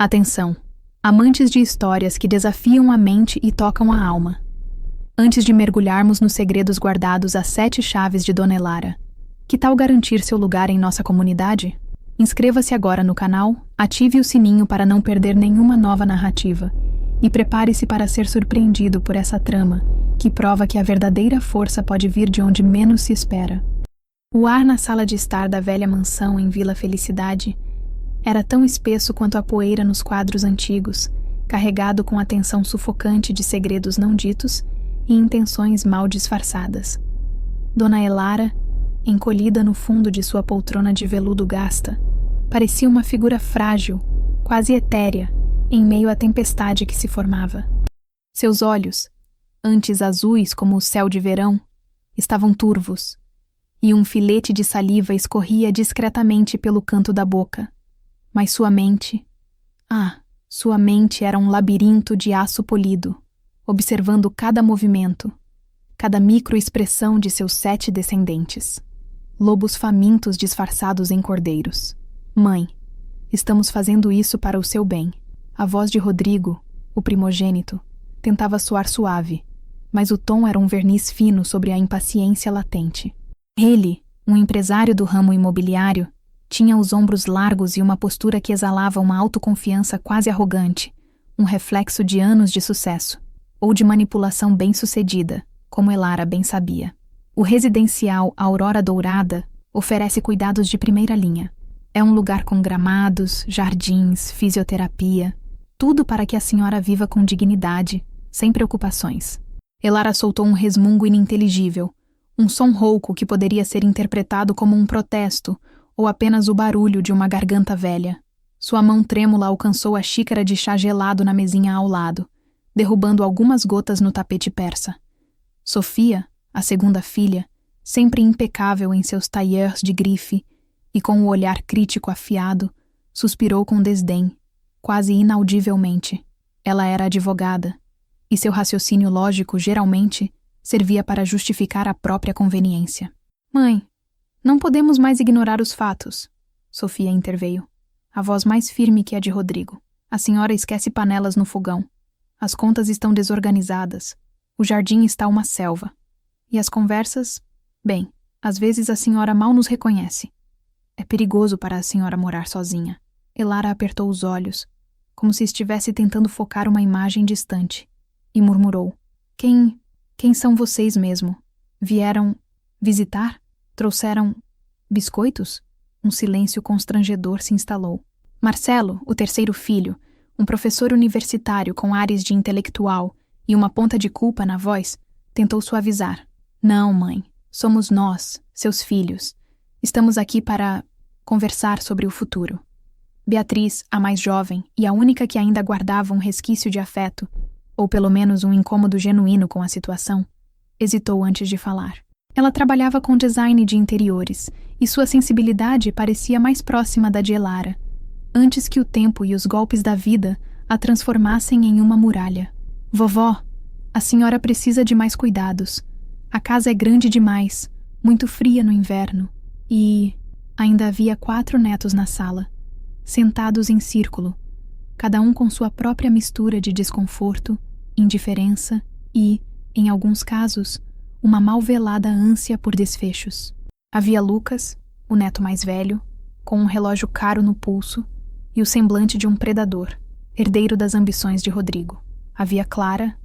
Atenção! Amantes de histórias que desafiam a mente e tocam a alma. Antes de mergulharmos nos segredos guardados às 7 chaves de Dona Elara, que tal garantir seu lugar em nossa comunidade? Inscreva-se agora no canal, ative o sininho para não perder nenhuma nova narrativa e prepare-se para ser surpreendido por essa trama, que prova que a verdadeira força pode vir de onde menos se espera. O ar na sala de estar da velha mansão em Vila Felicidade era tão espesso quanto a poeira nos quadros antigos, carregado com a tensão sufocante de segredos não ditos e intenções mal disfarçadas. Dona Elara, encolhida no fundo de sua poltrona de veludo gasta, parecia uma figura frágil, quase etérea, em meio à tempestade que se formava. Seus olhos, antes azuis como o céu de verão, estavam turvos, e um filete de saliva escorria discretamente pelo canto da boca. Mas sua mente era um labirinto de aço polido, observando cada movimento, cada microexpressão de seus 7 descendentes. Lobos famintos disfarçados em cordeiros. Mãe, estamos fazendo isso para o seu bem. A voz de Rodrigo, o primogênito, tentava soar suave, mas o tom era um verniz fino sobre a impaciência latente. Ele, um empresário do ramo imobiliário, tinha os ombros largos e uma postura que exalava uma autoconfiança quase arrogante, um reflexo de anos de sucesso, ou de manipulação bem-sucedida, como Elara bem sabia. O residencial Aurora Dourada oferece cuidados de primeira linha. É um lugar com gramados, jardins, fisioterapia, tudo para que a senhora viva com dignidade, sem preocupações. Elara soltou um resmungo ininteligível, um som rouco que poderia ser interpretado como um protesto ou apenas o barulho de uma garganta velha. Sua mão trêmula alcançou a xícara de chá gelado na mesinha ao lado, derrubando algumas gotas no tapete persa. Sofia, a segunda filha, sempre impecável em seus tailleurs de grife e com o olhar crítico afiado, suspirou com desdém, quase inaudivelmente. Ela era advogada, e seu raciocínio lógico, geralmente, servia para justificar a própria conveniência. Mãe, não podemos mais ignorar os fatos, Sofia interveio, a voz mais firme que a de Rodrigo. A senhora esquece panelas no fogão. As contas estão desorganizadas. O jardim está uma selva. E as conversas? Bem, às vezes a senhora mal nos reconhece. É perigoso para a senhora morar sozinha. Elara apertou os olhos, como se estivesse tentando focar uma imagem distante, e murmurou. Quem são vocês mesmo? Vieram visitar? Trouxeram biscoitos? Um silêncio constrangedor se instalou. Marcelo, o terceiro filho, um professor universitário com ares de intelectual e uma ponta de culpa na voz, tentou suavizar. Não, mãe, somos nós, seus filhos. Estamos aqui para conversar sobre o futuro. Beatriz, a mais jovem e a única que ainda guardava um resquício de afeto, ou pelo menos um incômodo genuíno com a situação, hesitou antes de falar. Ela trabalhava com design de interiores e sua sensibilidade parecia mais próxima da de Elara, antes que o tempo e os golpes da vida a transformassem em uma muralha. Vovó, a senhora precisa de mais cuidados. A casa é grande demais, muito fria no inverno, e ainda havia 4 netos na sala, sentados em círculo, cada um com sua própria mistura de desconforto, indiferença e, em alguns casos, uma mal-velada ânsia por desfechos. Havia Lucas, o neto mais velho, com um relógio caro no pulso e o semblante de um predador, herdeiro das ambições de Rodrigo. Havia Clara,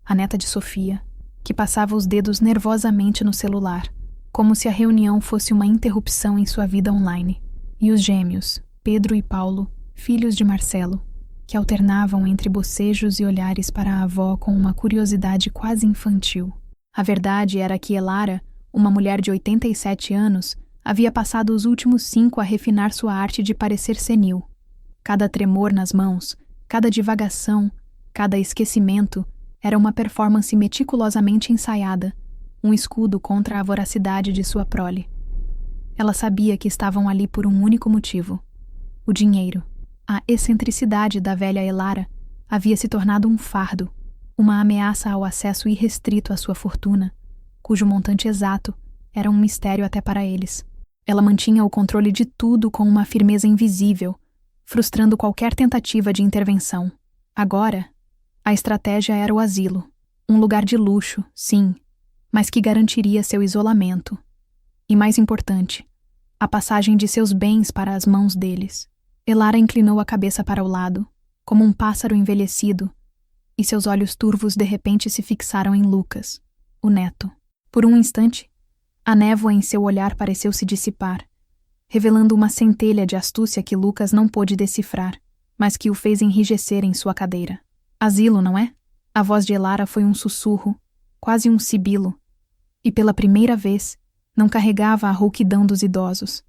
a neta de Sofia, que passava os dedos nervosamente no celular, como se a reunião fosse uma interrupção em sua vida online. E os gêmeos, Pedro e Paulo, filhos de Marcelo, que alternavam entre bocejos e olhares para a avó com uma curiosidade quase infantil. A verdade era que Elara, uma mulher de 87 anos, havia passado os últimos 5 a refinar sua arte de parecer senil. Cada tremor nas mãos, cada divagação, cada esquecimento era uma performance meticulosamente ensaiada, um escudo contra a voracidade de sua prole. Ela sabia que estavam ali por um único motivo. O dinheiro, a excentricidade da velha Elara, havia se tornado um fardo, uma ameaça ao acesso irrestrito à sua fortuna, cujo montante exato era um mistério até para eles. Ela mantinha o controle de tudo com uma firmeza invisível, frustrando qualquer tentativa de intervenção. Agora, a estratégia era o asilo, um lugar de luxo, sim, mas que garantiria seu isolamento. E mais importante, a passagem de seus bens para as mãos deles. Elara inclinou a cabeça para o lado, como um pássaro envelhecido, e seus olhos turvos de repente se fixaram em Lucas, o neto. Por um instante, a névoa em seu olhar pareceu se dissipar, revelando uma centelha de astúcia que Lucas não pôde decifrar, mas que o fez enrijecer em sua cadeira. Asilo, não é? A voz de Elara foi um sussurro, quase um sibilo, e pela primeira vez não carregava a rouquidão dos idosos,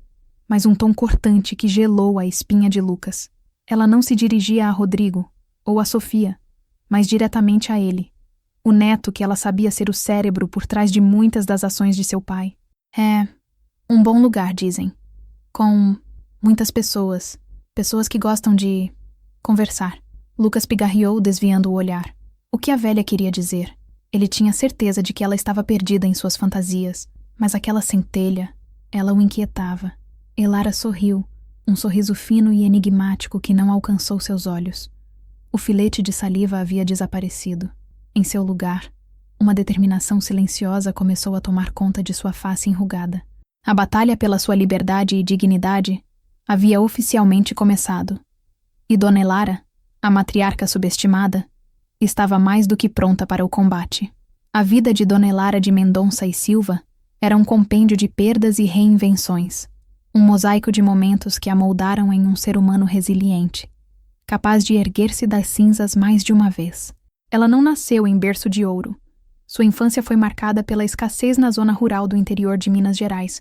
mas um tom cortante que gelou a espinha de Lucas. Ela não se dirigia a Rodrigo ou a Sofia, mas diretamente a ele, o neto que ela sabia ser o cérebro por trás de muitas das ações de seu pai. É um bom lugar, dizem, com muitas pessoas que gostam de conversar. Lucas pigarreou, desviando o olhar. O que a velha queria dizer? Ele tinha certeza de que ela estava perdida em suas fantasias, mas aquela centelha, ela o inquietava. Elara sorriu, um sorriso fino e enigmático que não alcançou seus olhos. O filete de saliva havia desaparecido. Em seu lugar, uma determinação silenciosa começou a tomar conta de sua face enrugada. A batalha pela sua liberdade e dignidade havia oficialmente começado. E Dona Elara, a matriarca subestimada, estava mais do que pronta para o combate. A vida de Dona Elara de Mendonça e Silva era um compêndio de perdas e reinvenções, um mosaico de momentos que a moldaram em um ser humano resiliente, capaz de erguer-se das cinzas mais de uma vez. Ela não nasceu em berço de ouro. Sua infância foi marcada pela escassez na zona rural do interior de Minas Gerais,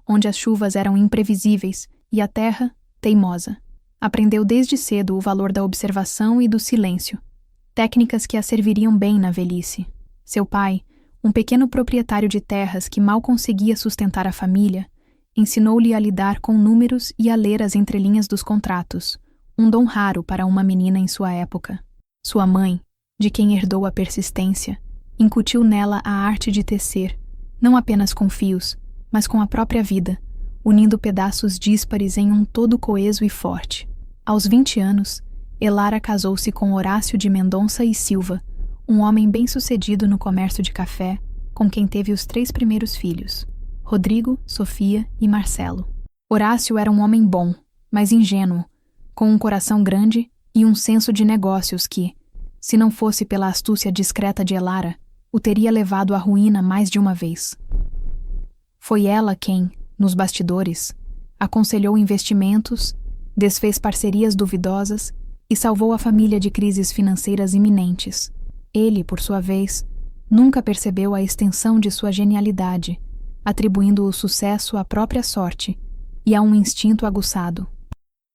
onde as chuvas eram imprevisíveis e a terra, teimosa. Aprendeu desde cedo o valor da observação e do silêncio, técnicas que a serviriam bem na velhice. Seu pai, um pequeno proprietário de terras que mal conseguia sustentar a família, ensinou-lhe a lidar com números e a ler as entrelinhas dos contratos, um dom raro para uma menina em sua época. Sua mãe, de quem herdou a persistência, incutiu nela a arte de tecer, não apenas com fios, mas com a própria vida, unindo pedaços díspares em um todo coeso e forte. Aos 20 anos, Elara casou-se com Horácio de Mendonça e Silva, um homem bem-sucedido no comércio de café, com quem teve os 3 primeiros filhos, Rodrigo, Sofia e Marcelo. Horácio era um homem bom, mas ingênuo, com um coração grande e um senso de negócios que, se não fosse pela astúcia discreta de Elara, o teria levado à ruína mais de uma vez. Foi ela quem, nos bastidores, aconselhou investimentos, desfez parcerias duvidosas e salvou a família de crises financeiras iminentes. Ele, por sua vez, nunca percebeu a extensão de sua genialidade, atribuindo o sucesso à própria sorte e a um instinto aguçado.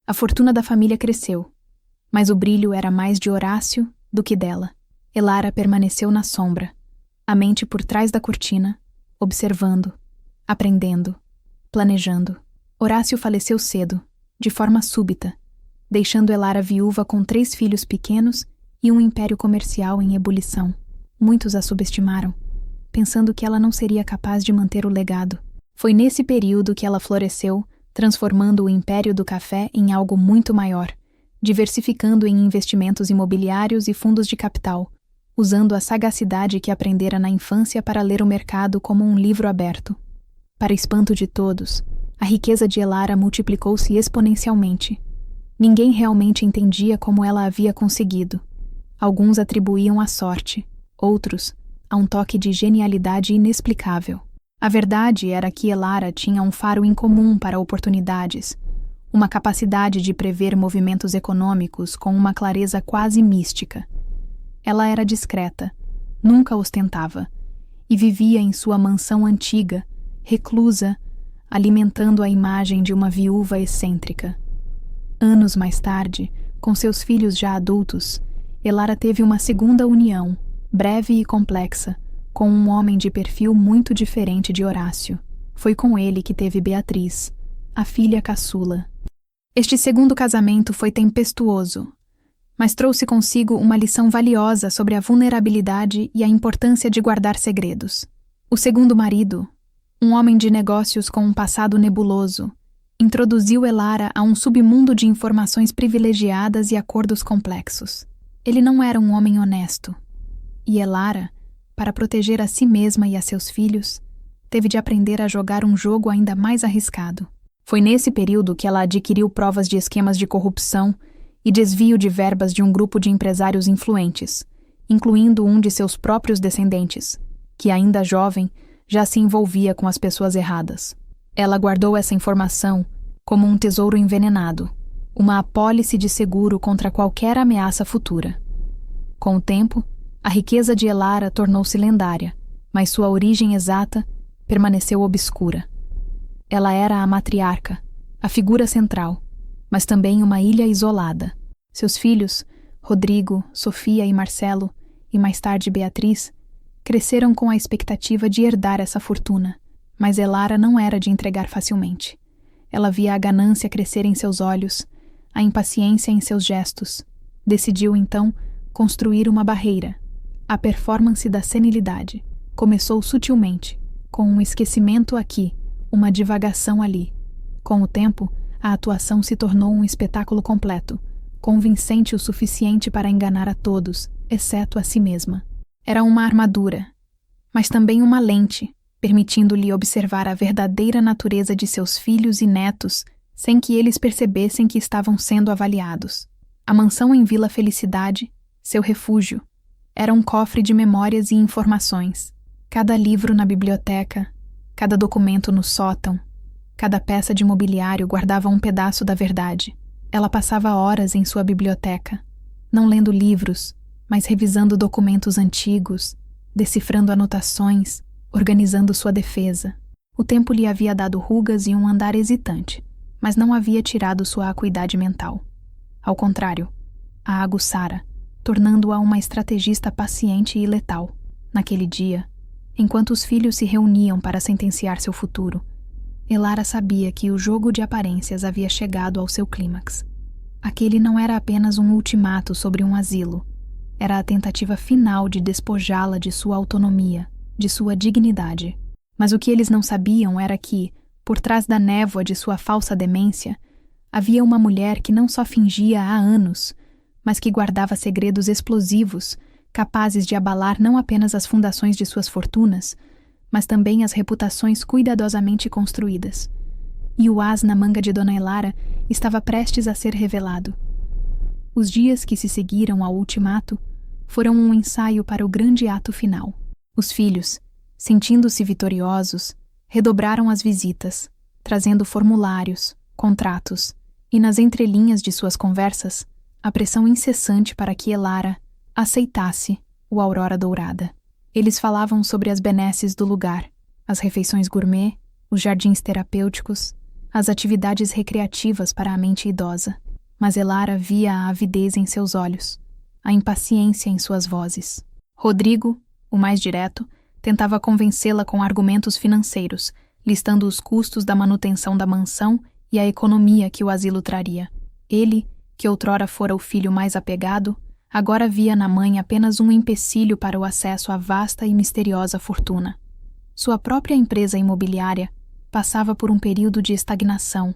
A fortuna da família cresceu, mas o brilho era mais de Horácio do que dela. Elara permaneceu na sombra, a mente por trás da cortina, observando, aprendendo, planejando. Horácio faleceu cedo, de forma súbita, deixando Elara viúva com 3 filhos pequenos e um império comercial em ebulição. Muitos a subestimaram, pensando que ela não seria capaz de manter o legado. Foi nesse período que ela floresceu, transformando o império do café em algo muito maior, diversificando em investimentos imobiliários e fundos de capital, usando a sagacidade que aprendera na infância para ler o mercado como um livro aberto. Para espanto de todos, a riqueza de Elara multiplicou-se exponencialmente. Ninguém realmente entendia como ela havia conseguido. Alguns atribuíam à sorte, outros a um toque de genialidade inexplicável. A verdade era que Elara tinha um faro incomum para oportunidades, uma capacidade de prever movimentos econômicos com uma clareza quase mística. Ela era discreta, nunca ostentava, e vivia em sua mansão antiga, reclusa, alimentando a imagem de uma viúva excêntrica. Anos mais tarde, com seus filhos já adultos, Elara teve uma segunda união, breve e complexa, com um homem de perfil muito diferente de Horácio. Foi com ele que teve Beatriz, a filha caçula. Este segundo casamento foi tempestuoso, mas trouxe consigo uma lição valiosa sobre a vulnerabilidade e a importância de guardar segredos. O segundo marido, um homem de negócios com um passado nebuloso, Introduziu Elara a um submundo de informações privilegiadas e acordos complexos. Ele não era um homem honesto. E Elara, para proteger a si mesma e a seus filhos, teve de aprender a jogar um jogo ainda mais arriscado. Foi nesse período que ela adquiriu provas de esquemas de corrupção e desvio de verbas de um grupo de empresários influentes, incluindo um de seus próprios descendentes, que ainda jovem já se envolvia com as pessoas erradas. Ela guardou essa informação como um tesouro envenenado, uma apólice de seguro contra qualquer ameaça futura. Com o tempo, a riqueza de Elara tornou-se lendária, mas sua origem exata permaneceu obscura. Ela era a matriarca, a figura central, mas também uma ilha isolada. Seus filhos, Rodrigo, Sofia e Marcelo, e mais tarde Beatriz, cresceram com a expectativa de herdar essa fortuna, mas Elara não era de entregar facilmente. Ela via a ganância crescer em seus olhos, a impaciência em seus gestos. Decidiu, então, construir uma barreira. A performance da senilidade começou sutilmente, com um esquecimento aqui, uma divagação ali. Com o tempo, a atuação se tornou um espetáculo completo, convincente o suficiente para enganar a todos, exceto a si mesma. Era uma armadura, mas também uma lente, permitindo-lhe observar a verdadeira natureza de seus filhos e netos sem que eles percebessem que estavam sendo avaliados. A mansão em Vila Felicidade, seu refúgio, era um cofre de memórias e informações. Cada livro na biblioteca, cada documento no sótão, cada peça de mobiliário guardava um pedaço da verdade. Ela passava horas em sua biblioteca, não lendo livros, mas revisando documentos antigos, decifrando anotações, organizando sua defesa. O tempo lhe havia dado rugas e um andar hesitante, mas não havia tirado sua acuidade mental. Ao contrário, a aguçara, tornando-a uma estrategista paciente e letal. Naquele dia, enquanto os filhos se reuniam para sentenciar seu futuro, Elara sabia que o jogo de aparências havia chegado ao seu clímax. Aquele não era apenas um ultimato sobre um asilo, era a tentativa final de despojá-la de sua autonomia, de sua dignidade. Mas o que eles não sabiam era que, por trás da névoa de sua falsa demência, havia uma mulher que não só fingia há anos, mas que guardava segredos explosivos, capazes de abalar não apenas as fundações de suas fortunas, mas também as reputações cuidadosamente construídas. E o as na manga de Dona Elara estava prestes a ser revelado. Os dias que se seguiram ao ultimato foram um ensaio para o grande ato final. Os filhos, sentindo-se vitoriosos, redobraram as visitas, trazendo formulários, contratos e, nas entrelinhas de suas conversas, a pressão incessante para que Elara aceitasse o Aurora Dourada. Eles falavam sobre as benesses do lugar, as refeições gourmet, os jardins terapêuticos, as atividades recreativas para a mente idosa. Mas Elara via a avidez em seus olhos, a impaciência em suas vozes. Rodrigo, o mais direto, tentava convencê-la com argumentos financeiros, listando os custos da manutenção da mansão e a economia que o asilo traria. Ele, que outrora fora o filho mais apegado, agora via na mãe apenas um empecilho para o acesso à vasta e misteriosa fortuna. Sua própria empresa imobiliária passava por um período de estagnação,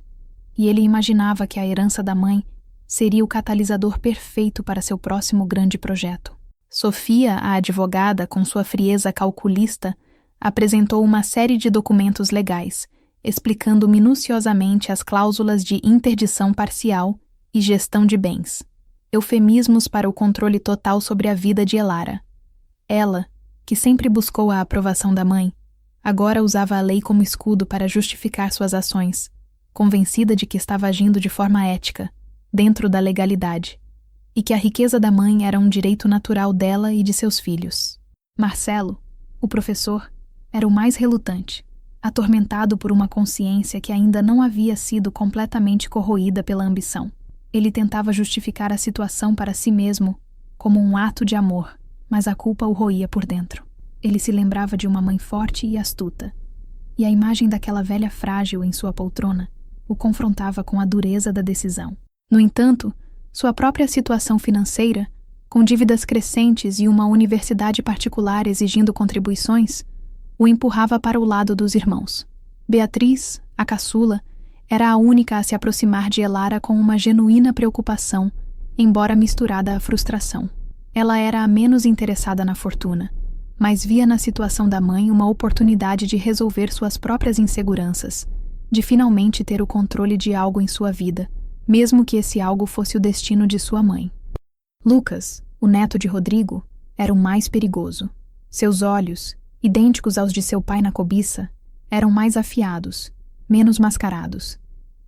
e ele imaginava que a herança da mãe seria o catalisador perfeito para seu próximo grande projeto. Sofia, a advogada, com sua frieza calculista, apresentou uma série de documentos legais, explicando minuciosamente as cláusulas de interdição parcial e gestão de bens, eufemismos para o controle total sobre a vida de Elara. Ela, que sempre buscou a aprovação da mãe, agora usava a lei como escudo para justificar suas ações, convencida de que estava agindo de forma ética, dentro da legalidade, e que a riqueza da mãe era um direito natural dela e de seus filhos. Marcelo, o professor, era o mais relutante, atormentado por uma consciência que ainda não havia sido completamente corroída pela ambição. Ele tentava justificar a situação para si mesmo como um ato de amor, mas a culpa o roía por dentro. Ele se lembrava de uma mãe forte e astuta, e a imagem daquela velha frágil em sua poltrona o confrontava com a dureza da decisão. No entanto, sua própria situação financeira, com dívidas crescentes e uma universidade particular exigindo contribuições, o empurrava para o lado dos irmãos. Beatriz, a caçula, Era a única a se aproximar de Elara com uma genuína preocupação, embora misturada à frustração. Ela era a menos interessada na fortuna, mas via na situação da mãe uma oportunidade de resolver suas próprias inseguranças, de finalmente ter o controle de algo em sua vida, mesmo que esse algo fosse o destino de sua mãe. Lucas, o neto de Rodrigo, era o mais perigoso. Seus olhos, idênticos aos de seu pai na cobiça, eram mais afiados, menos mascarados.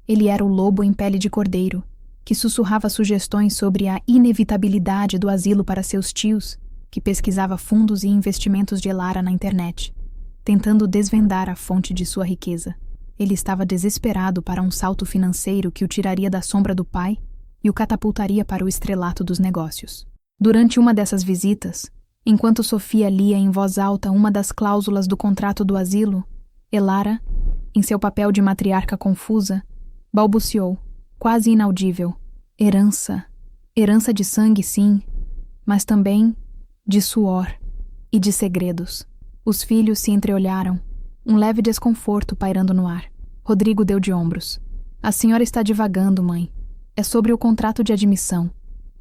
Ele era o lobo em pele de cordeiro, que sussurrava sugestões sobre a inevitabilidade do asilo para seus tios, que pesquisava fundos e investimentos de Elara na internet, tentando desvendar a fonte de sua riqueza. Ele estava desesperado para um salto financeiro que o tiraria da sombra do pai e o catapultaria para o estrelato dos negócios. Durante uma dessas visitas, enquanto Sofia lia em voz alta uma das cláusulas do contrato do asilo, Elara, em seu papel de matriarca confusa, balbuciou, quase inaudível: herança. Herança de sangue, sim, mas também de suor e de segredos. Os filhos se entreolharam, um leve desconforto pairando no ar. Rodrigo deu de ombros. A senhora está divagando, mãe. É sobre o contrato de admissão,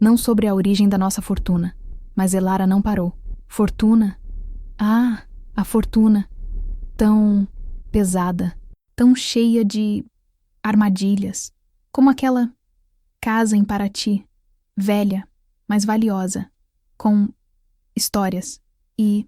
não sobre a origem da nossa fortuna. Mas Elara não parou. Fortuna? Ah, a fortuna. Tão pesada, tão cheia de armadilhas, como aquela casa em Paraty, velha, mas valiosa, com histórias e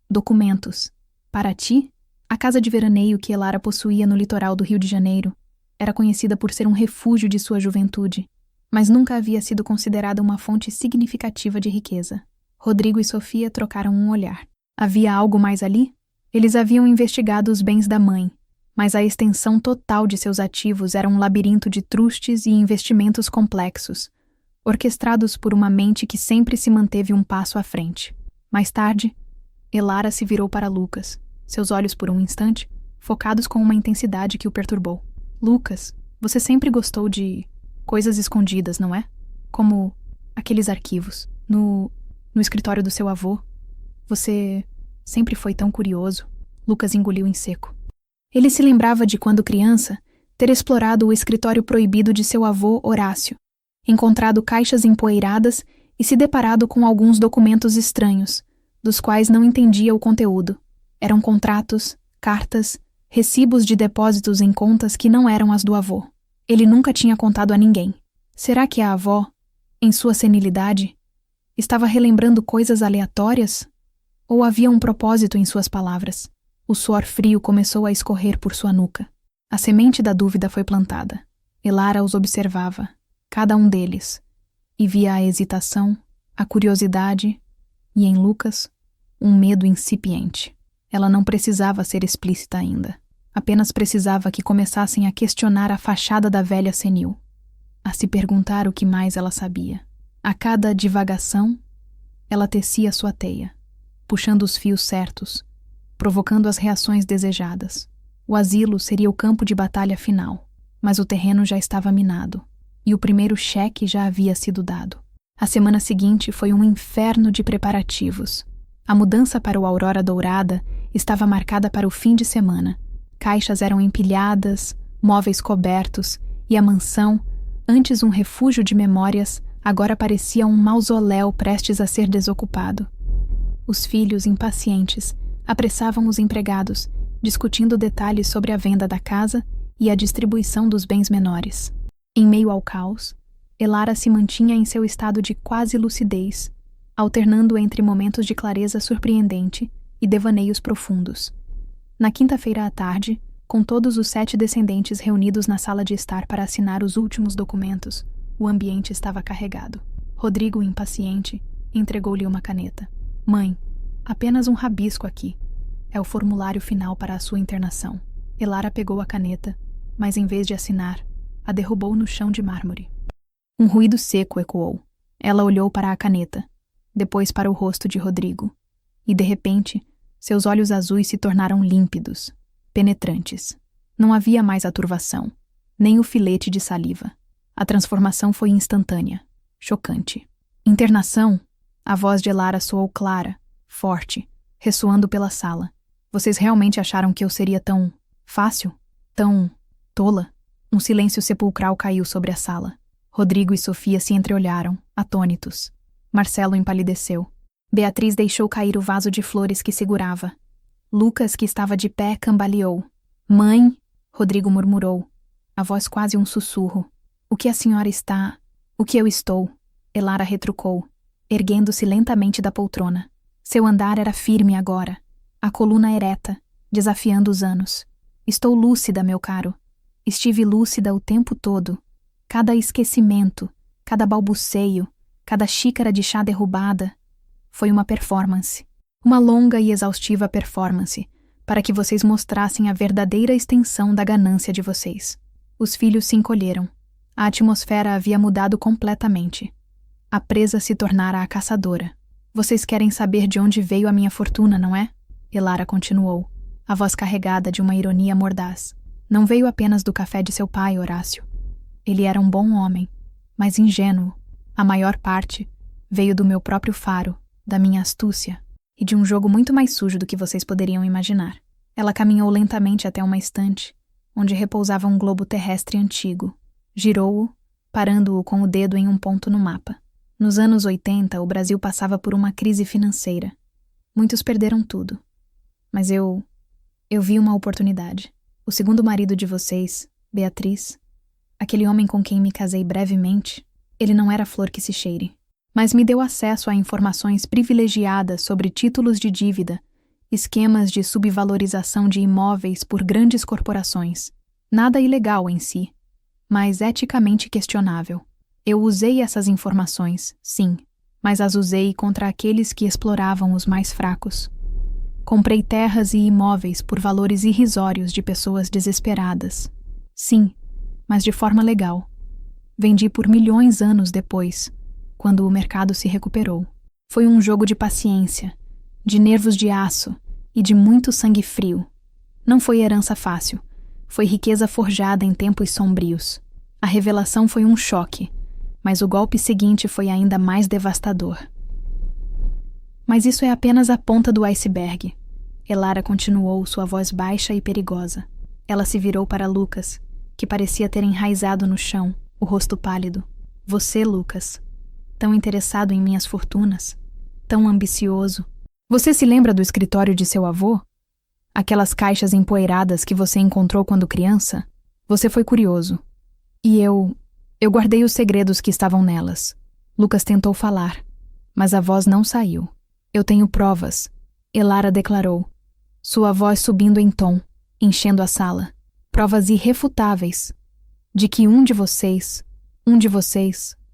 documentos. Paraty, a casa de veraneio que Elara possuía no litoral do Rio de Janeiro, era conhecida por ser um refúgio de sua juventude, mas nunca havia sido considerada uma fonte significativa de riqueza. Rodrigo e Sofia trocaram um olhar. Havia algo mais ali? Eles haviam investigado os bens da mãe, mas a extensão total de seus ativos era um labirinto de trustes e investimentos complexos, orquestrados por uma mente que sempre se manteve um passo à frente. Mais tarde, Elara se virou para Lucas, seus olhos por um instante, focados com uma intensidade que o perturbou. Lucas, você sempre gostou de coisas escondidas, não é? Como aqueles arquivos. No escritório do seu avô. Você sempre foi tão curioso. Lucas engoliu em seco. Ele se lembrava de quando criança ter explorado o escritório proibido de seu avô Horácio, encontrado caixas empoeiradas e se deparado com alguns documentos estranhos, dos quais não entendia o conteúdo. Eram contratos, cartas, recibos de depósitos em contas que não eram as do avô. Ele nunca tinha contado a ninguém. Será que a avó, em sua senilidade, estava relembrando coisas aleatórias? Ou havia um propósito em suas palavras? O suor frio começou a escorrer por sua nuca. A semente da dúvida foi plantada. Elara os observava, cada um deles, e via a hesitação, a curiosidade e, em Lucas, um medo incipiente. Ela não precisava ser explícita ainda. Apenas precisava que começassem a questionar a fachada da velha senil, a se perguntar o que mais ela sabia. A cada divagação, ela tecia sua teia, puxando os fios certos, provocando as reações desejadas. O asilo seria o campo de batalha final, mas o terreno já estava minado, e o primeiro cheque já havia sido dado. A semana seguinte foi um inferno de preparativos. A mudança para o Aurora Dourada estava marcada para o fim de semana. Caixas eram empilhadas, móveis cobertos, e a mansão, antes um refúgio de memórias, agora parecia um mausoléu prestes a ser desocupado. Os filhos, impacientes, apressavam os empregados, discutindo detalhes sobre a venda da casa e a distribuição dos bens menores. Em meio ao caos, Elara se mantinha em seu estado de quase lucidez, alternando entre momentos de clareza surpreendente e devaneios profundos. Na quinta-feira à tarde, com todos os 7 descendentes reunidos na sala de estar para assinar os últimos documentos, o ambiente estava carregado. Rodrigo, impaciente, entregou-lhe uma caneta. Mãe, apenas um rabisco aqui. É o formulário final para a sua internação. Elara pegou a caneta, mas em vez de assinar, a derrubou no chão de mármore. Um ruído seco ecoou. Ela olhou para a caneta, depois para o rosto de Rodrigo, e de repente, seus olhos azuis se tornaram límpidos, penetrantes. Não havia mais a turvação, nem o filete de saliva. A transformação foi instantânea, chocante. Internação? A voz de Elara soou clara, forte, ressoando pela sala. Vocês realmente acharam que eu seria tão fácil? Tão tola? Um silêncio sepulcral caiu sobre a sala. Rodrigo e Sofia se entreolharam, atônitos. Marcelo empalideceu. Beatriz deixou cair o vaso de flores que segurava. Lucas, que estava de pé, cambaleou. Mãe, Rodrigo murmurou, a voz quase um sussurro. O que a senhora está... O que eu estou? Elara retrucou, erguendo-se lentamente da poltrona. Seu andar era firme agora, a coluna ereta, desafiando os anos. Estou lúcida, meu caro. Estive lúcida o tempo todo. Cada esquecimento, cada balbuceio, cada xícara de chá derrubada. Foi uma performance. Uma longa e exaustiva performance, para que vocês mostrassem a verdadeira extensão da ganância de vocês. Os filhos se encolheram. A atmosfera havia mudado completamente. A presa se tornara a caçadora. Vocês querem saber de onde veio a minha fortuna, não é? Elara continuou, a voz carregada de uma ironia mordaz. Não veio apenas do café de seu pai, Horácio. Ele era um bom homem, mas ingênuo. A maior parte veio do meu próprio faro, da minha astúcia, e de um jogo muito mais sujo do que vocês poderiam imaginar. Ela caminhou lentamente até uma estante, onde repousava um globo terrestre antigo. Girou-o, parando-o com o dedo em um ponto no mapa. Nos anos 80, o Brasil passava por uma crise financeira. Muitos perderam tudo. Mas eu vi uma oportunidade. O segundo marido de vocês, Beatriz, aquele homem com quem me casei brevemente, ele não era flor que se cheire, mas me deu acesso a informações privilegiadas sobre títulos de dívida, esquemas de subvalorização de imóveis por grandes corporações. Nada ilegal em si, mas eticamente questionável. Eu usei essas informações, sim, mas as usei contra aqueles que exploravam os mais fracos. Comprei terras e imóveis por valores irrisórios de pessoas desesperadas. Sim, mas de forma legal. Vendi por milhões anos depois, quando o mercado se recuperou. Foi um jogo de paciência, de nervos de aço e de muito sangue frio. Não foi herança fácil, foi riqueza forjada em tempos sombrios. A revelação foi um choque, mas o golpe seguinte foi ainda mais devastador. Mas isso é apenas a ponta do iceberg. Elara continuou, sua voz baixa e perigosa. Ela se virou para Lucas, que parecia ter enraizado no chão, o rosto pálido. Você, Lucas, tão interessado em minhas fortunas, tão ambicioso. Você se lembra do escritório de seu avô? Aquelas caixas empoeiradas que você encontrou quando criança? Você foi curioso. E eu guardei os segredos que estavam nelas. Lucas tentou falar, mas a voz não saiu. Eu tenho provas, Elara declarou, sua voz subindo em tom, enchendo a sala. Provas irrefutáveis de que um de vocês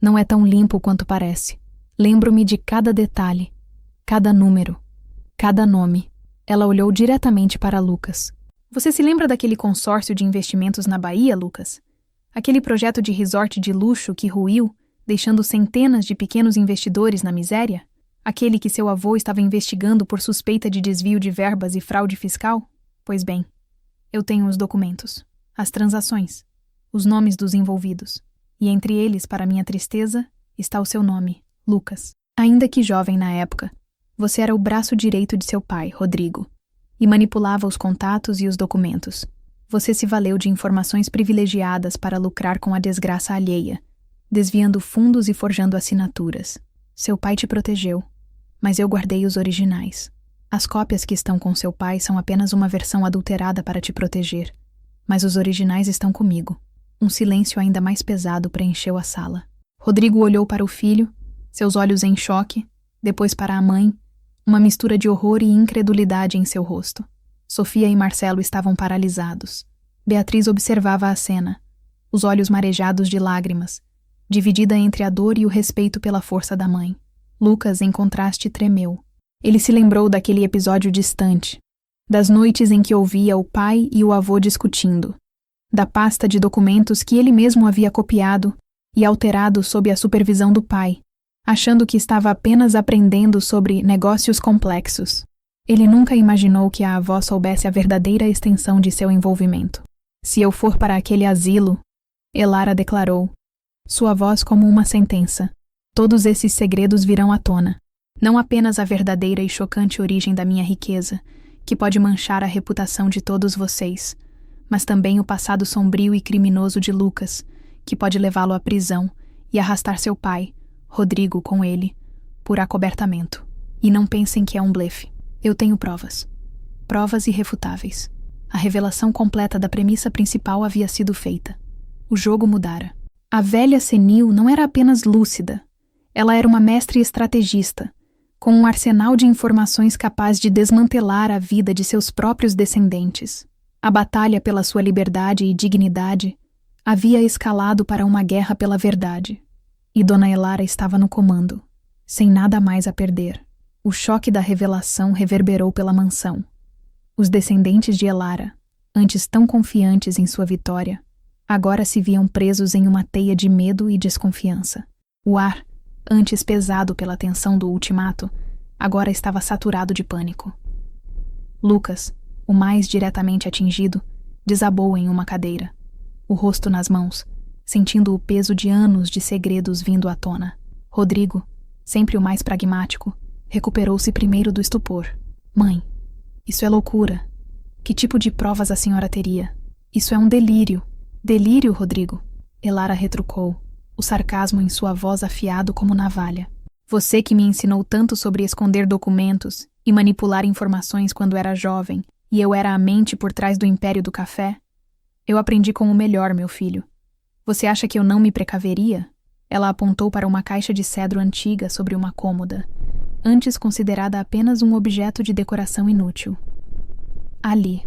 não é tão limpo quanto parece. Lembro-me de cada detalhe, cada número, cada nome. Ela olhou diretamente para Lucas. Você se lembra daquele consórcio de investimentos na Bahia, Lucas? Aquele projeto de resort de luxo que ruiu, deixando centenas de pequenos investidores na miséria? Aquele que seu avô estava investigando por suspeita de desvio de verbas e fraude fiscal? Pois bem, eu tenho os documentos, as transações, os nomes dos envolvidos. E entre eles, para minha tristeza, está o seu nome, Lucas. Ainda que jovem na época, você era o braço direito de seu pai, Rodrigo, e manipulava os contatos e os documentos. Você se valeu de informações privilegiadas para lucrar com a desgraça alheia, desviando fundos e forjando assinaturas. Seu pai te protegeu, mas eu guardei os originais. As cópias que estão com seu pai são apenas uma versão adulterada para te proteger, mas os originais estão comigo. Um silêncio ainda mais pesado preencheu a sala. Rodrigo olhou para o filho, seus olhos em choque, depois para a mãe, uma mistura de horror e incredulidade em seu rosto. Sofia e Marcelo estavam paralisados. Beatriz observava a cena, os olhos marejados de lágrimas, dividida entre a dor e o respeito pela força da mãe. Lucas, em contraste, tremeu. Ele se lembrou daquele episódio distante, das noites em que ouvia o pai e o avô discutindo, da pasta de documentos que ele mesmo havia copiado e alterado sob a supervisão do pai, achando que estava apenas aprendendo sobre negócios complexos. Ele nunca imaginou que a avó soubesse a verdadeira extensão de seu envolvimento. Se eu for para aquele asilo, Elara declarou, sua voz como uma sentença, todos esses segredos virão à tona. Não apenas a verdadeira e chocante origem da minha riqueza, que pode manchar a reputação de todos vocês, mas também o passado sombrio e criminoso de Lucas, que pode levá-lo à prisão e arrastar seu pai, Rodrigo, com ele, por acobertamento. E não pensem que é um blefe. Eu tenho provas. Provas irrefutáveis. A revelação completa da premissa principal havia sido feita. O jogo mudara. A velha senil não era apenas lúcida. Ela era uma mestre estrategista, com um arsenal de informações capaz de desmantelar a vida de seus próprios descendentes. A batalha pela sua liberdade e dignidade havia escalado para uma guerra pela verdade. E Dona Elara estava no comando, sem nada mais a perder. O choque da revelação reverberou pela mansão. Os descendentes de Elara, antes tão confiantes em sua vitória, agora se viam presos em uma teia de medo e desconfiança. O ar, antes pesado pela tensão do ultimato, agora estava saturado de pânico. Lucas, o mais diretamente atingido, desabou em uma cadeira, o rosto nas mãos, sentindo o peso de anos de segredos vindo à tona. Rodrigo, sempre o mais pragmático, recuperou-se primeiro do estupor. Mãe, isso é loucura. Que tipo de provas a senhora teria? Isso é um delírio. Delírio, Rodrigo? Elara retrucou, o sarcasmo em sua voz afiado como navalha. Você que me ensinou tanto sobre esconder documentos e manipular informações quando era jovem, e eu era a mente por trás do império do café? Eu aprendi com o melhor, meu filho. Você acha que eu não me precaveria? Ela apontou para uma caixa de cedro antiga sobre uma cômoda, antes considerada apenas um objeto de decoração inútil. Ali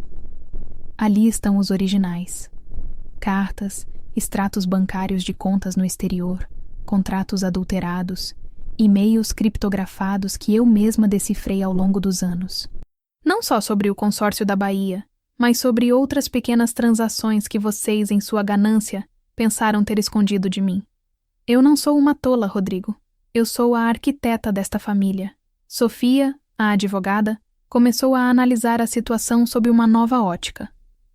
estão os originais. Cartas, extratos bancários de contas no exterior, contratos adulterados, e-mails criptografados que eu mesma decifrei ao longo dos anos. Não só sobre o consórcio da Bahia, mas sobre outras pequenas transações que vocês, em sua ganância, pensaram ter escondido de mim. Eu não sou uma tola, Rodrigo. Eu sou a arquiteta desta família. Sofia, a advogada, começou a analisar a situação sob uma nova ótica.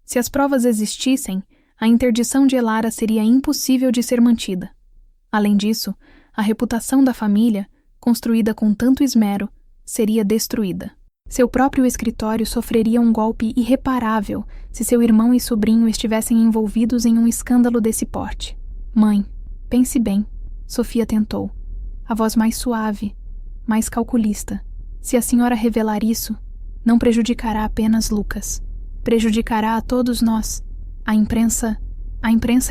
Se as provas existissem, a interdição de Elara seria impossível de ser mantida. Além disso, a reputação da família, construída com tanto esmero, seria destruída. Seu próprio escritório sofreria um golpe irreparável se seu irmão e sobrinho estivessem envolvidos em um escândalo desse porte. Mãe, pense bem, Sofia tentou. A voz mais suave, mais calculista. Se a senhora revelar isso, não prejudicará apenas Lucas. Prejudicará a todos nós. A imprensa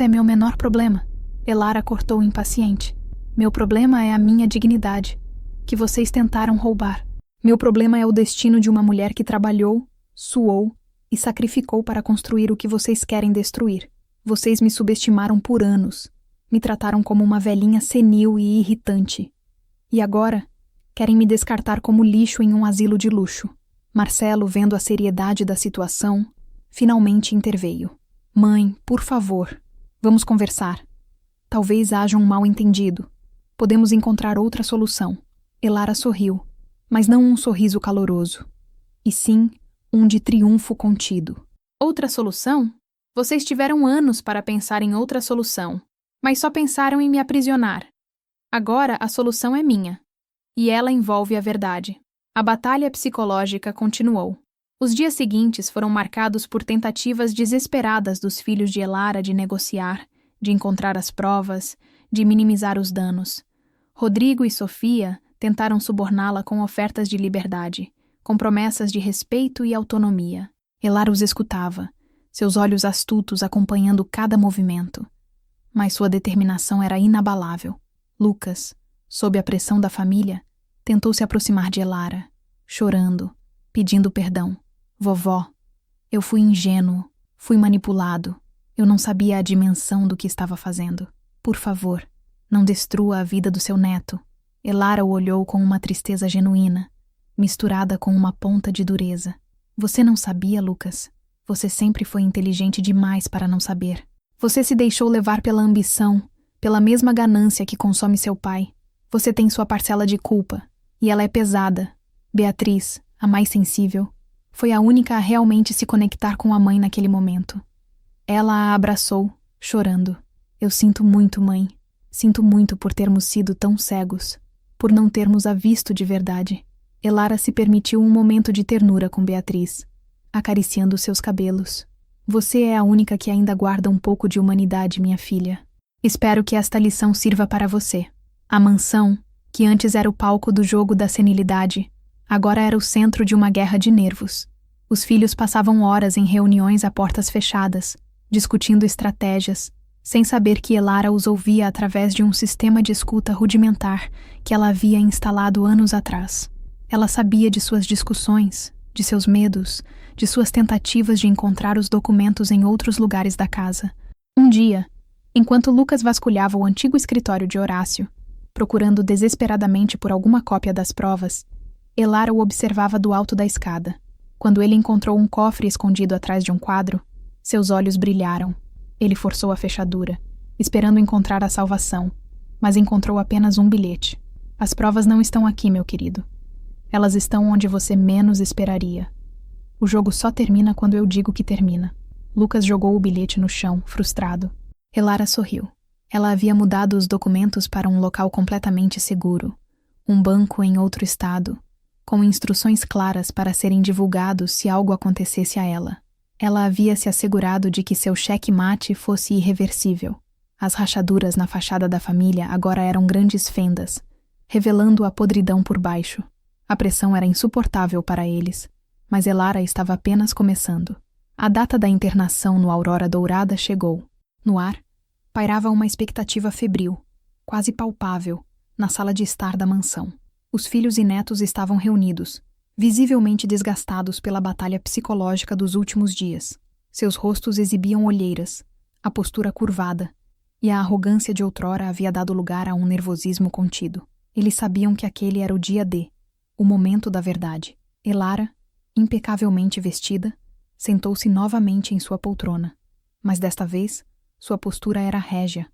é meu menor problema. Elara cortou impaciente. Meu problema é a minha dignidade, que vocês tentaram roubar. Meu problema é o destino de uma mulher que trabalhou, suou e sacrificou para construir o que vocês querem destruir. Vocês me subestimaram por anos. Me trataram como uma velhinha senil e irritante. E agora, querem me descartar como lixo em um asilo de luxo. Marcelo, vendo a seriedade da situação, finalmente interveio. Mãe, por favor, vamos conversar. Talvez haja um mal-entendido. Podemos encontrar outra solução. Elara sorriu, mas não um sorriso caloroso, e sim um de triunfo contido. Outra solução? Vocês tiveram anos para pensar em outra solução, mas só pensaram em me aprisionar. Agora a solução é minha, e ela envolve a verdade. A batalha psicológica continuou. Os dias seguintes foram marcados por tentativas desesperadas dos filhos de Elara de negociar, de encontrar as provas, de minimizar os danos. Rodrigo e Sofia tentaram suborná-la com ofertas de liberdade, com promessas de respeito e autonomia. Elara os escutava, seus olhos astutos acompanhando cada movimento. Mas sua determinação era inabalável. Lucas, sob a pressão da família, tentou se aproximar de Elara, chorando, pedindo perdão. Vovó, eu fui ingênuo, fui manipulado. Eu não sabia a dimensão do que estava fazendo. Por favor, não destrua a vida do seu neto. Elara o olhou com uma tristeza genuína, misturada com uma ponta de dureza. Você não sabia, Lucas? Você sempre foi inteligente demais para não saber. Você se deixou levar pela ambição, pela mesma ganância que consome seu pai. Você tem sua parcela de culpa, e ela é pesada. Beatriz, a mais sensível, foi a única a realmente se conectar com a mãe naquele momento. Ela a abraçou, chorando. Eu sinto muito, mãe. Sinto muito por termos sido tão cegos, por não termos a visto de verdade. Elara se permitiu um momento de ternura com Beatriz, acariciando seus cabelos. Você é a única que ainda guarda um pouco de humanidade, minha filha. Espero que esta lição sirva para você. A mansão, que antes era o palco do jogo da senilidade, agora era o centro de uma guerra de nervos. Os filhos passavam horas em reuniões a portas fechadas, discutindo estratégias, sem saber que Elara os ouvia através de um sistema de escuta rudimentar que ela havia instalado anos atrás. Ela sabia de suas discussões, de seus medos, de suas tentativas de encontrar os documentos em outros lugares da casa. Um dia, enquanto Lucas vasculhava o antigo escritório de Horácio, procurando desesperadamente por alguma cópia das provas, Elara o observava do alto da escada. Quando ele encontrou um cofre escondido atrás de um quadro, seus olhos brilharam. Ele forçou a fechadura, esperando encontrar a salvação, mas encontrou apenas um bilhete. As provas não estão aqui, meu querido. Elas estão onde você menos esperaria. O jogo só termina quando eu digo que termina. Lucas jogou o bilhete no chão, frustrado. Elara sorriu. Ela havia mudado os documentos para um local completamente seguro, um banco em outro estado, com instruções claras para serem divulgados se algo acontecesse a ela. Ela havia se assegurado de que seu cheque-mate fosse irreversível. As rachaduras na fachada da família agora eram grandes fendas, revelando a podridão por baixo. A pressão era insuportável para eles, mas Elara estava apenas começando. A data da internação no Aurora Dourada chegou. No ar, pairava uma expectativa febril, quase palpável, na sala de estar da mansão. Os filhos e netos estavam reunidos, visivelmente desgastados pela batalha psicológica dos últimos dias. Seus rostos exibiam olheiras, a postura curvada, e a arrogância de outrora havia dado lugar a um nervosismo contido. Eles sabiam que aquele era o dia D, o momento da verdade. Elara, impecavelmente vestida, sentou-se novamente em sua poltrona, mas desta vez sua postura era régia,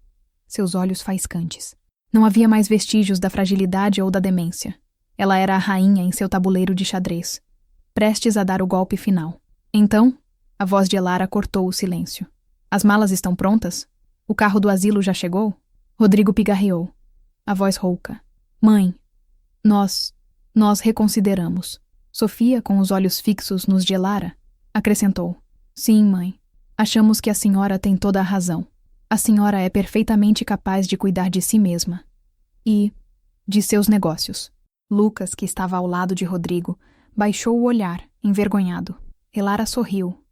seus olhos faiscantes. Não havia mais vestígios da fragilidade ou da demência. Ela era a rainha em seu tabuleiro de xadrez, prestes a dar o golpe final. Então, a voz de Elara cortou o silêncio. As malas estão prontas? O carro do asilo já chegou? Rodrigo pigarreou. A voz rouca. Mãe, nós reconsideramos. Sofia, com os olhos fixos nos de Elara, acrescentou. Sim, mãe. Achamos que a senhora tem toda a razão. A senhora é perfeitamente capaz de cuidar de si mesma. E de seus negócios. Lucas, que estava ao lado de Rodrigo, baixou o olhar, envergonhado. Elara sorriu.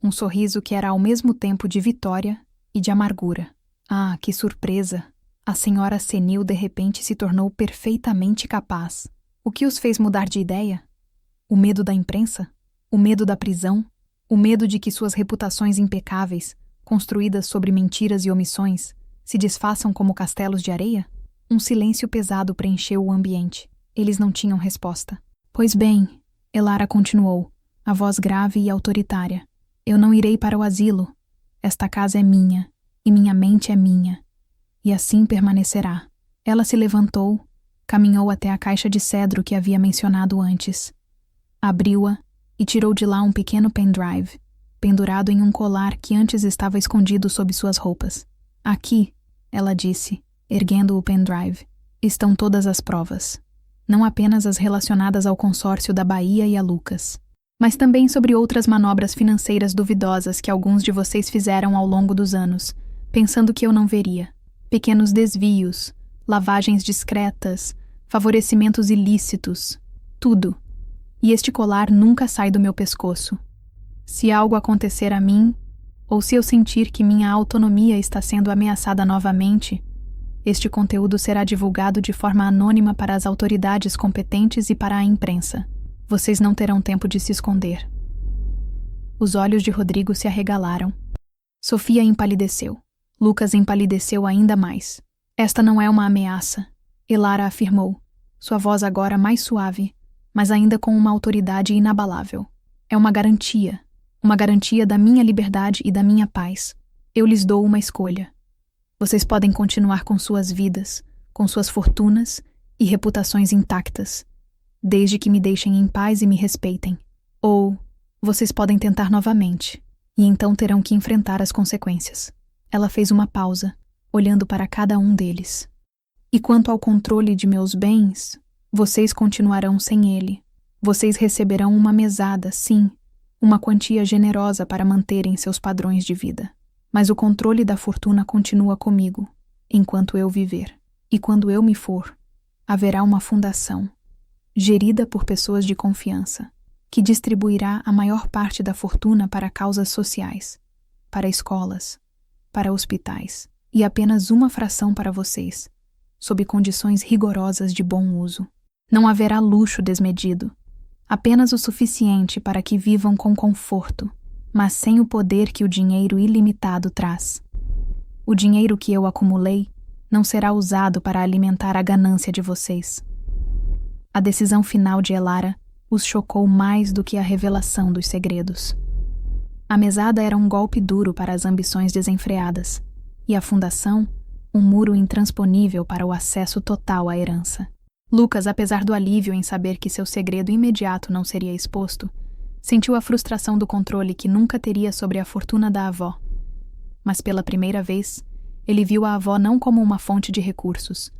Um sorriso que era ao mesmo tempo de vitória e de amargura. Ah, que surpresa! A senhora senil de repente se tornou perfeitamente capaz. O que os fez mudar de ideia? O medo da imprensa? O medo da prisão? O medo de que suas reputações impecáveis, construídas sobre mentiras e omissões, se desfaçam como castelos de areia? Um silêncio pesado preencheu o ambiente. Eles não tinham resposta. Pois bem, Elara continuou, a voz grave e autoritária. Eu não irei para o asilo. Esta casa é minha, e minha mente é minha. E assim permanecerá. Ela se levantou, caminhou até a caixa de cedro que havia mencionado antes. Abriu-a e tirou de lá um pequeno pendrive, pendurado em um colar que antes estava escondido sob suas roupas. Aqui, ela disse, erguendo o pendrive, estão todas as provas. Não apenas as relacionadas ao consórcio da Bahia e a Lucas, mas também sobre outras manobras financeiras duvidosas que alguns de vocês fizeram ao longo dos anos, pensando que eu não veria. Pequenos desvios, lavagens discretas, favorecimentos ilícitos, tudo. E este colar nunca sai do meu pescoço. Se algo acontecer a mim, ou se eu sentir que minha autonomia está sendo ameaçada novamente, este conteúdo será divulgado de forma anônima para as autoridades competentes e para a imprensa. Vocês não terão tempo de se esconder. Os olhos de Rodrigo se arregalaram. Sofia empalideceu. Lucas empalideceu ainda mais. Esta não é uma ameaça, Elara afirmou, sua voz agora mais suave, mas ainda com uma autoridade inabalável. É uma garantia da minha liberdade e da minha paz. Eu lhes dou uma escolha. Vocês podem continuar com suas vidas, com suas fortunas e reputações intactas, desde que me deixem em paz e me respeitem. Ou vocês podem tentar novamente, e então terão que enfrentar as consequências. Ela fez uma pausa, olhando para cada um deles. E quanto ao controle de meus bens, vocês continuarão sem ele. Vocês receberão uma mesada, sim, uma quantia generosa para manterem seus padrões de vida. Mas o controle da fortuna continua comigo, enquanto eu viver. E quando eu me for, haverá uma fundação, gerida por pessoas de confiança, que distribuirá a maior parte da fortuna para causas sociais, para escolas, para hospitais, e apenas uma fração para vocês, sob condições rigorosas de bom uso. Não haverá luxo desmedido, apenas o suficiente para que vivam com conforto, mas sem o poder que o dinheiro ilimitado traz. O dinheiro que eu acumulei não será usado para alimentar a ganância de vocês. A decisão final de Elara os chocou mais do que a revelação dos segredos. A mesada era um golpe duro para as ambições desenfreadas, e a fundação, um muro intransponível para o acesso total à herança. Lucas, apesar do alívio em saber que seu segredo imediato não seria exposto, sentiu a frustração do controle que nunca teria sobre a fortuna da avó. Mas pela primeira vez, ele viu a avó não como uma fonte de recursos,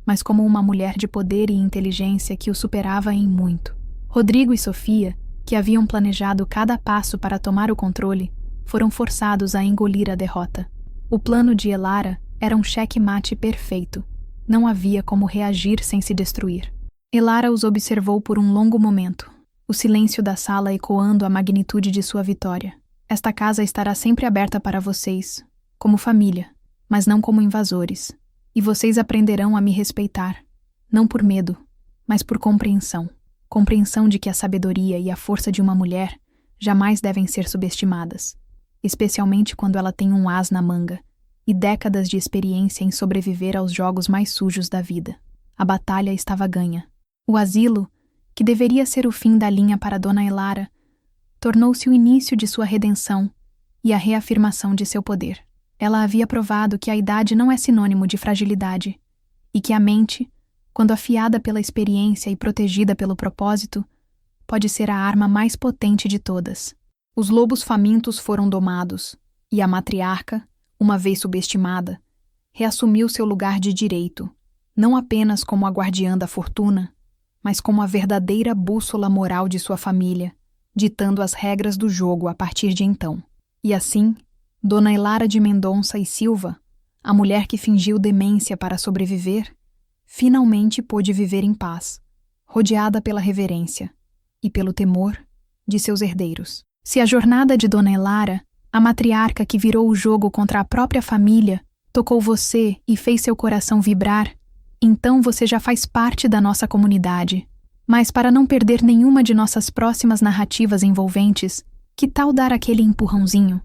mas como uma mulher de poder e inteligência que o superava em muito. Rodrigo e Sofia, que haviam planejado cada passo para tomar o controle, foram forçados a engolir a derrota. O plano de Elara era um xeque-mate perfeito. Não havia como reagir sem se destruir. Elara os observou por um longo momento, o silêncio da sala ecoando a magnitude de sua vitória. Esta casa estará sempre aberta para vocês, como família, mas não como invasores. E vocês aprenderão a me respeitar, não por medo, mas por compreensão. Compreensão de que a sabedoria e a força de uma mulher jamais devem ser subestimadas, especialmente quando ela tem um as na manga e décadas de experiência em sobreviver aos jogos mais sujos da vida. A batalha estava ganha. O asilo, que deveria ser o fim da linha para Dona Elara, tornou-se o início de sua redenção e a reafirmação de seu poder. Ela havia provado que a idade não é sinônimo de fragilidade e que a mente, quando afiada pela experiência e protegida pelo propósito, pode ser a arma mais potente de todas. Os lobos famintos foram domados e a matriarca, uma vez subestimada, reassumiu seu lugar de direito, não apenas como a guardiã da fortuna, mas como a verdadeira bússola moral de sua família, ditando as regras do jogo a partir de então. E assim, Dona Elara de Mendonça e Silva, a mulher que fingiu demência para sobreviver, finalmente pôde viver em paz, rodeada pela reverência e pelo temor de seus herdeiros. Se a jornada de Dona Elara, a matriarca que virou o jogo contra a própria família, tocou você e fez seu coração vibrar, então você já faz parte da nossa comunidade. Mas para não perder nenhuma de nossas próximas narrativas envolventes, que tal dar aquele empurrãozinho?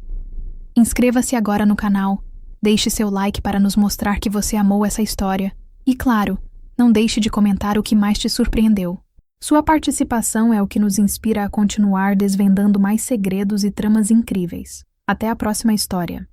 Inscreva-se agora no canal, deixe seu like para nos mostrar que você amou essa história e, claro, não deixe de comentar o que mais te surpreendeu. Sua participação é o que nos inspira a continuar desvendando mais segredos e tramas incríveis. Até a próxima história.